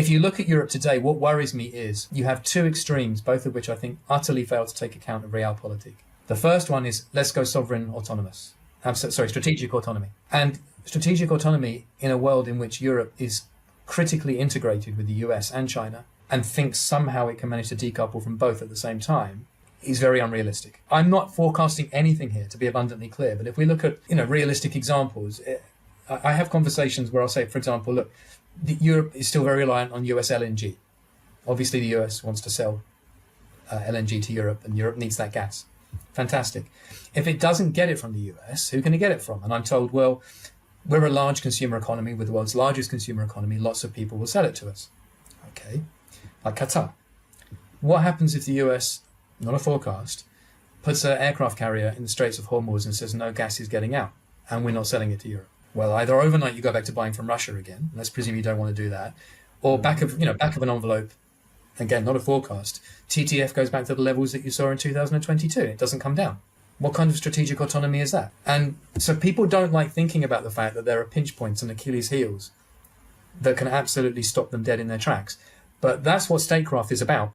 If you look at Europe today, what worries me is you have two extremes, both of which I think utterly fail to take account of realpolitik. The first one is let's go sovereign autonomous. Strategic autonomy. And strategic autonomy in a world in which Europe is critically integrated with the US and China and thinks somehow it can manage to decouple from both at the same time is very unrealistic. I'm not forecasting anything here, to be abundantly clear, but if we look at realistic examples, I have conversations where I'll say, for example, look, Europe is still very reliant on US LNG. Obviously, the US wants to sell LNG to Europe, and Europe needs that gas. Fantastic. If it doesn't get it from the US, who can it get it from? And I'm told, well, we're a large consumer economy with the world's largest consumer economy. Lots of people will sell it to us. Okay. Like Qatar. What happens if the US, not a forecast, puts an aircraft carrier in the Straits of Hormuz and says no gas is getting out and we're not selling it to Europe? Well, either overnight you go back to buying from Russia again. Let's presume you don't want to do that. Or back of an envelope, again, not a forecast, TTF goes back to the levels that you saw in 2022. It doesn't come down. What kind of strategic autonomy is that? And so people don't like thinking about the fact that there are pinch points and Achilles heels that can absolutely stop them dead in their tracks. But that's what statecraft is about.